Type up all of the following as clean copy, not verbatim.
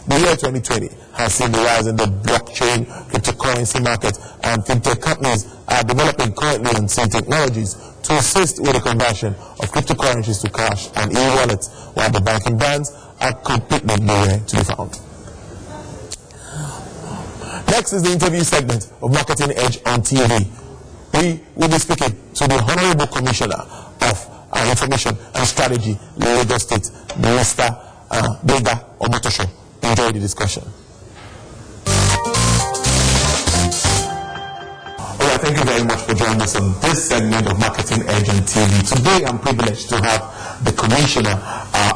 The year 2020 has seen the rise in the blockchain, cryptocurrency market, and fintech companies are developing currently unseen technologies to assist with the conversion of cryptocurrencies to cash and e-wallets, while the banking brands are completely nowhere to be found. Next is the interview segment of Marketing Edge on TV. We will be speaking to the Honorable Commissioner of Information and Strategy, Lagos State, Mr. Gbenga Omotosho. Enjoy the discussion. Alright, thank you very much for joining us on this segment of Marketing Edge on TV. Today I'm privileged to have the Commissioner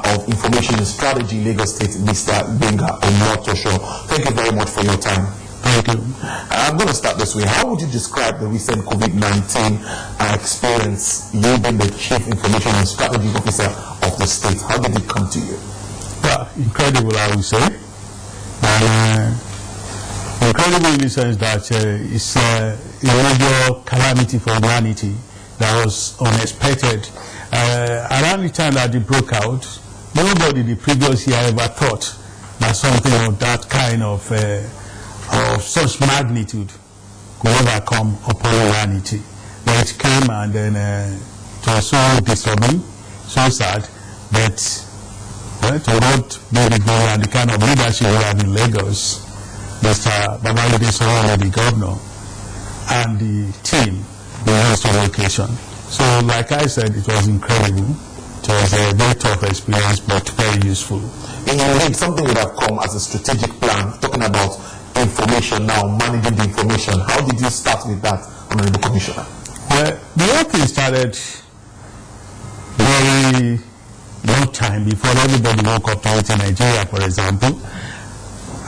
of Information and Strategy, Lagos State, Mr. Gbenga Omotosho. Thank you very much for your time. Thank you. I'm going to start this way. How would you describe the recent COVID-19 experience, you being the Chief Information and Strategy Officer of the state? How did it come to you? Well, incredible, I would say. Incredible in the sense that it's a major calamity for humanity that was unexpected. Around the time that it broke out, nobody the previous year ever thought that something of that kind of such magnitude could ever come upon humanity. But it came, and then it was so disturbing, so sad, that to not maybe go and the kind of leadership we have in Lagos, Mr. Babajide Sanwo-Olu, the governor, and the team, the host location. So, like I said, it was incredible. It was a very tough experience, but very useful. Indeed, something would have come as a strategic plan, talking about information now, managing the information. How did you start with that, Honorable Commissioner? Well, the whole thing started very long time before everybody woke up to it in Nigeria, for example.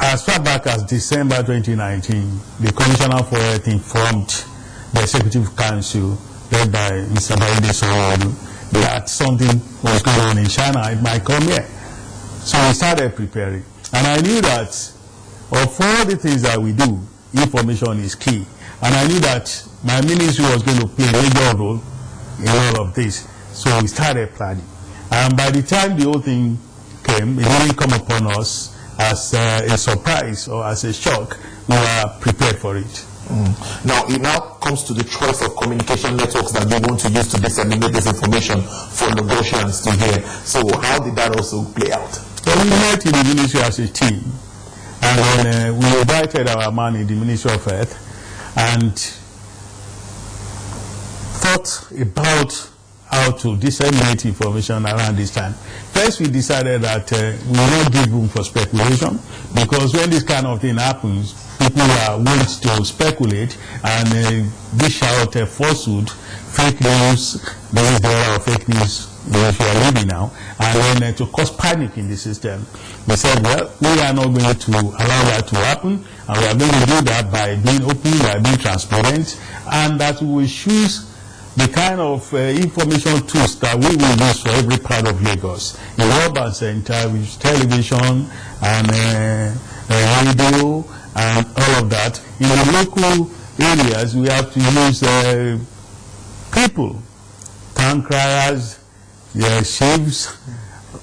As far back as December 2019, the Commissioner for Health informed the Executive Council, led by Mr. Babajide Sanwo-Olu, that something was going on in China, it might come here. So we started preparing. And I knew that of all the things that we do, information is key. And I knew that my ministry was going to play a major role in all of this. So we started planning. And by the time the whole thing came, it didn't come upon us as a surprise or as a shock. We were prepared for it. Now, it now comes to the choice of communication networks that you want to use to disseminate this information for Lagosians to hear. So how did that also play out? So we met in the ministry as a team. And then we invited our man in the Ministry of Health and thought about how to disseminate information around this time. First, we decided that we will not give room for speculation, because when this kind of thing happens, people are willing to speculate and dish out a falsehood, fake news. There is the era of fake news that we are living now, and then to cause panic in the system. We said, well, we are not going to allow that to happen, and we are going to do that by being open, by being transparent, and that we will choose the kind of information tools that we will use for every part of Lagos. In urban center, with television and radio and all of that. In the local areas, we have to use people, town criers, chiefs,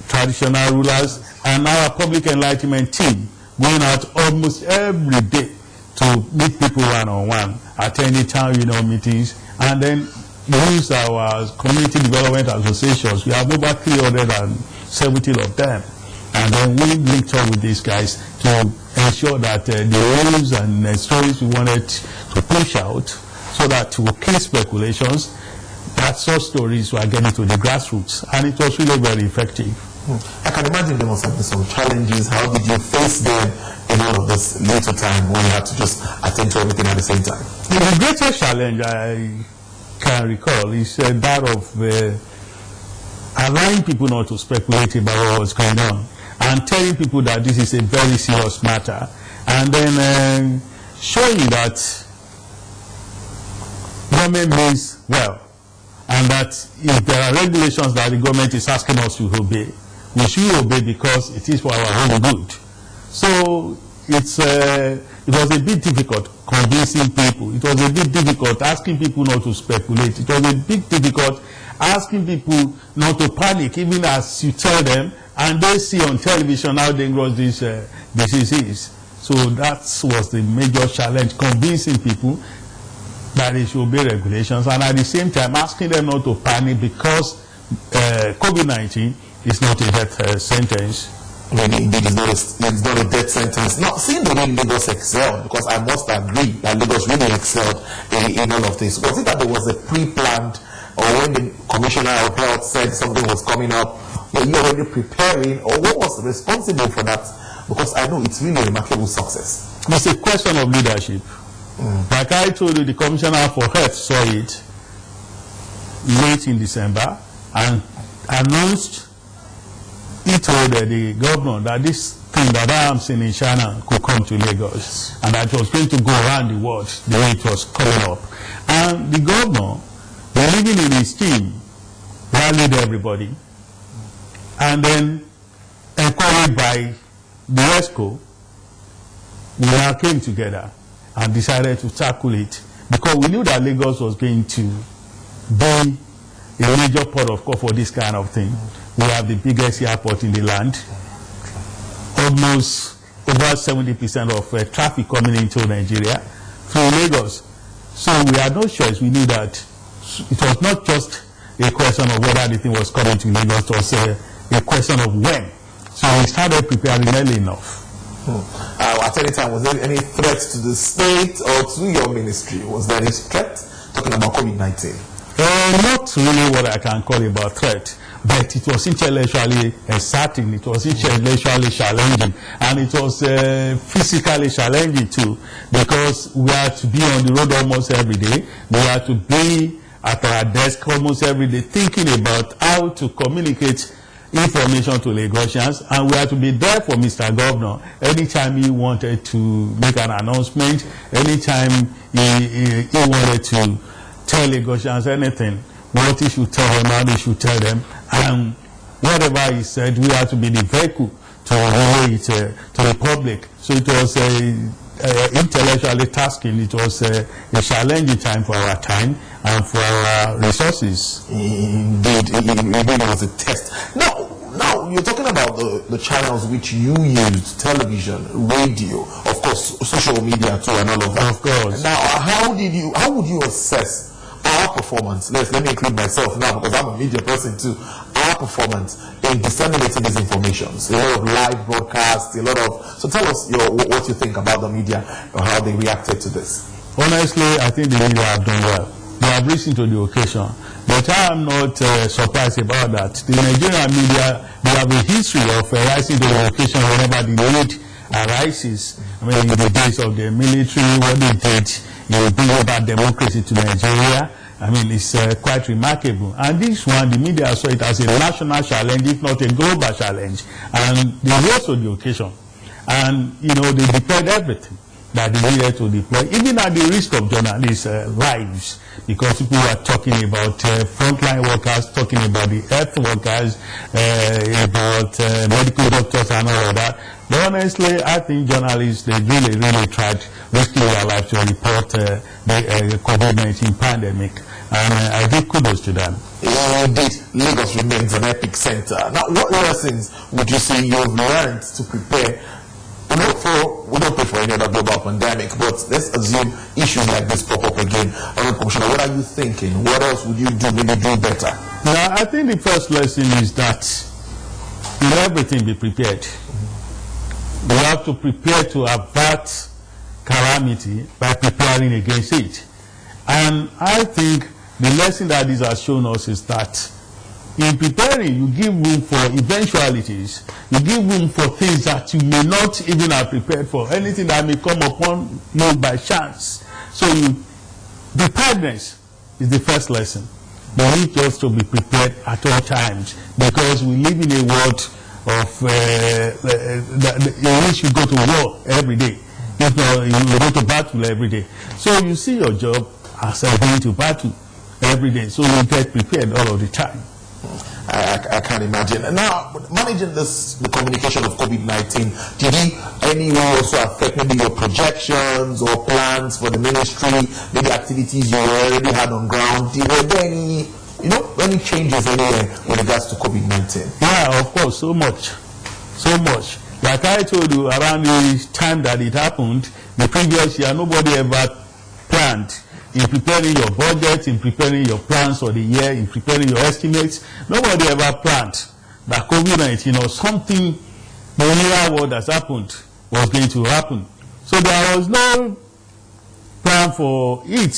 traditional rulers, and our public enlightenment team going out almost every day to meet people one-on-one, attending town meetings, and then use our community development associations. We have over 370 of them. And then we linked up with these guys to ensure that the rules and stories we wanted to push out, so that to kill speculations, that such stories were getting to the grassroots. And it was really very effective. I can imagine there must have been some challenges. How did you face them in all of this little time when you had to just attend to everything at the same time? The greatest challenge I can recall is that of allowing people not to speculate about what was going on, and telling people that this is a very serious matter, and then showing that government means well, and that if there are regulations that the government is asking us to obey, we should obey because it is for our own good. So it was a bit difficult convincing people. It was a bit difficult asking people not to speculate. It was a bit difficult asking people not to panic, even as you tell them and they see on television how dangerous this disease is. So that was the major challenge, convincing people that they should obey regulations, and at the same time asking them not to panic, because COVID-19 is not a death sentence. Indeed, it's not a death sentence. Now, seeing the way Lagos excelled, because I must agree that Lagos really excelled in all of this, was it that there was a pre-planned, or when the Commissioner of Health said something was coming up, were you already preparing, or what was responsible for that? Because I know it's really a remarkable success. It's a question of leadership. Like I told you, the Commissioner for Health saw it late in December and announced, he told the governor that this thing that I am seeing in China could come to Lagos, and that it was going to go around the world the way it was coming up. And the governor, believing in his team, rallied everybody, and then, encouraged by the ESCO, we all came together and decided to tackle it, because we knew that Lagos was going to be a major port of call for this kind of thing. We have the biggest airport in the land, almost over 70% of traffic coming into Nigeria through Lagos. So we had no choice. We knew that it was not just a question of whether the thing was coming to Lagos, it was a question of when. So we started preparing early enough. At any time, was there any threat to the state or to your ministry? Was there any threat talking about COVID-19? Not really what I can call about threat, but it was intellectually certain, it was intellectually challenging, and it was physically challenging too, because we had to be on the road almost every day. We had to be at our desk almost every day, thinking about how to communicate information to Lagosians, and we had to be there for Mr. Governor anytime he wanted to make an announcement, anytime he wanted to tell Lagosians anything, what he should tell them, how they should tell them, and whatever he said, we had to be the vehicle to relay it to the public. So it was intellectually tasking. It was a challenging time for our time and for our resources. Indeed, it was a test. Now you're talking about the channels which you used: television, radio, of course, social media too, and all of that. Of course. Now, how would you assess our performance? Let me include myself now, because I'm a media person too. Our performance in disseminating these informations, a lot of live broadcasts, so tell us what you think about the media or how they reacted to this. Honestly, I think the media have done well. They have risen to the occasion. But I am not surprised about that. The Nigerian media, they have a history of rising to the occasion whenever the need arises. I mean, in the days of the military, what they did, bring about democracy to Nigeria. I mean, it's quite remarkable. And this one, the media saw it as a national challenge, if not a global challenge. And they rose to the occasion. And, they deployed everything that they needed to deploy, even at the risk of journalists' lives, because people were talking about frontline workers, talking about the health workers, about medical doctors and all of that. But honestly, I think journalists, they really, really tried risking their life to report the COVID-19 pandemic. And I give kudos to them. Indeed, Lagos remains an epic center. Now, what lessons would you say you've learned to prepare? We don't pray for any other global pandemic, but let's assume issues like this pop up again. Commissioner, what are you thinking? What else would you do, maybe do better? Now, I think the first lesson is that in everything be prepared. We have to prepare to avert calamity by preparing against it. And I think the lesson that this has shown us is that in preparing, you give room for eventualities. You give room for things that you may not even have prepared for, anything that may come upon you by chance. So preparedness is the first lesson. We need just to be prepared at all times, because we live in a world of in which you go to war every day. If not, you go to battle every day. So you see your job as going to battle every day. So you get prepared all of the time. I can't imagine. And now, managing the communication of COVID-19, did it anyway also affect maybe your projections or plans for the ministry, maybe activities you already had on ground? Were there any, any changes anywhere with regards to COVID-19? Yeah, of course, so much. Like I told you, around the time that it happened, the previous year, nobody ever planned. In preparing your budget, in preparing your plans for the year, in preparing your estimates, nobody ever planned that COVID-19 or something, the real world has happened, was going to happen. So there was no plan for it.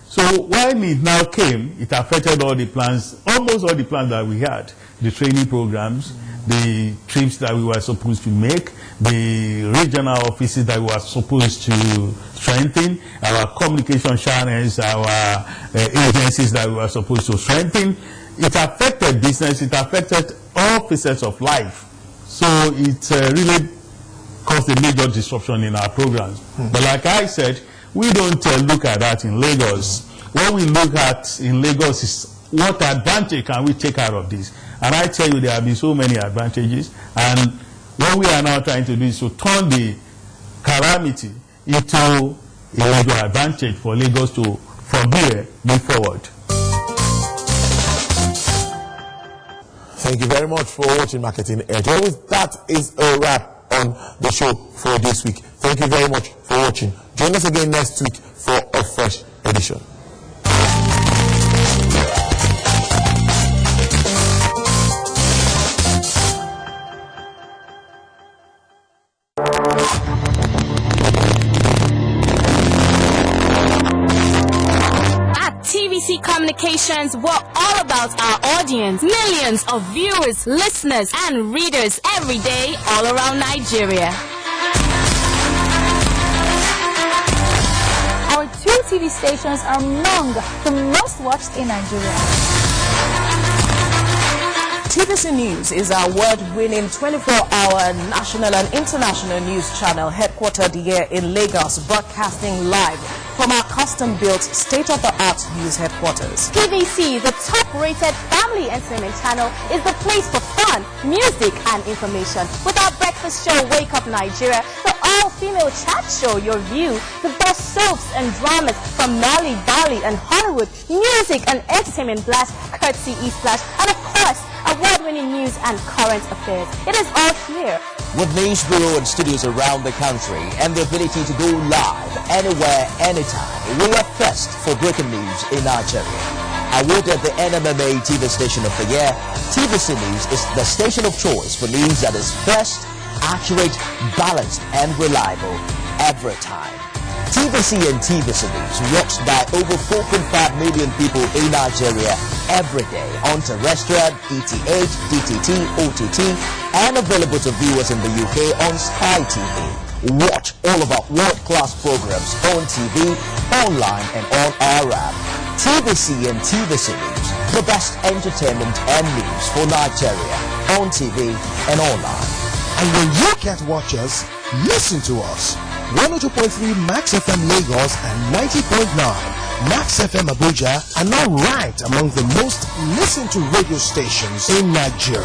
So when it now came, it affected all the plans, almost all the plans that we had, the training programs, the trips that we were supposed to make, the regional offices that we were supposed to strengthen, our communication channels, our agencies that we were supposed to strengthen. It affected business, it affected all facets of life. So it really caused a major disruption in our programs. But like I said, we don't look at that in Lagos. What we look at in Lagos is what advantage can we take out of this? And I tell you, there have been so many advantages. And what we are now trying to do is to turn the calamity into a major advantage for Lagos to, from here, move forward. Thank you very much for watching Marketing Edge. Well, that is a wrap on the show for this week. Thank you very much for watching. Join us again next week for a fresh edition. TVC Communications, we're all about our audience. Millions of viewers, listeners, and readers every day all around Nigeria. Our 2 TV stations are among the most watched in Nigeria. TVC News is our award-winning 24-hour national and international news channel headquartered here in Lagos, broadcasting live from our custom-built state-of-the-art news headquarters. TVC, the top-rated family entertainment channel, is the place for fun, music, and information. With our breakfast show, Wake Up Nigeria, the all-female chat show, Your View, the best soaps and dramas from Mali, Bali, and Hollywood, music and entertainment blast, courtesy E-Splash, and of course, award-winning news and current affairs. It is all here. With news bureau and studios around the country and the ability to go live anywhere, anytime, we are first for breaking news in Nigeria. Awarded the NMMA TV Station of the Year, TVC News is the station of choice for news that is first, accurate, balanced, and reliable every time. TVC and TVC News watched by over 4.5 million people in Nigeria every day on terrestrial, DTH, DTT, OTT, and available to viewers in the UK on Sky TV. Watch all of our world-class programs on TV, online, and on our app. TVC and TVC News, the best entertainment and news for Nigeria on TV and online. And when you can't watch us, listen to us. 102.3 Max FM Lagos and 90.9 Max FM Abuja are now ranked among the most listened to radio stations in Nigeria.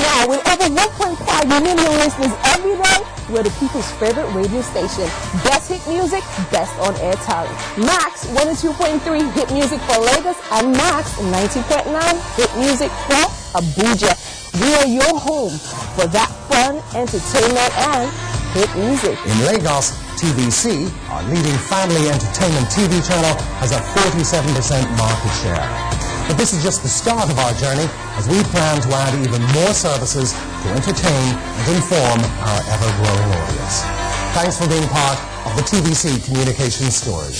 Now, with over 1.5 million listeners every day, we're the people's favorite radio station. Best hit music, best on-air talent. Max 102.3 hit music for Lagos and Max 90.9 hit music for Abuja. We are your home for that fun, entertainment, and hit music. In Lagos, TVC, our leading family entertainment TV channel, has a 47% market share. But this is just the start of our journey, as we plan to add even more services to entertain and inform our ever-growing audience. Thanks for being part of the TVC Communications story.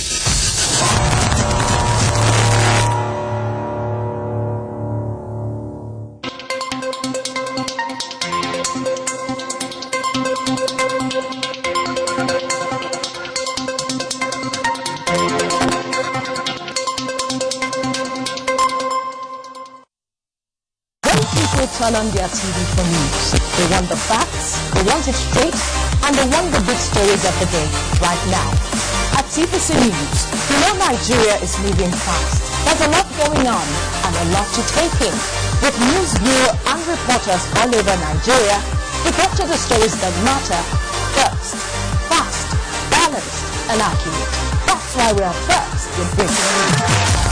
Turn on their TV for news. They want the facts, they want it straight, and they want the big stories of the day right now. At TVC News, you know Nigeria is moving fast. There's a lot going on and a lot to take in. With news bureau and reporters all over Nigeria, we capture the stories that matter first, fast, balanced, and accurate. That's why we are first with breaking news.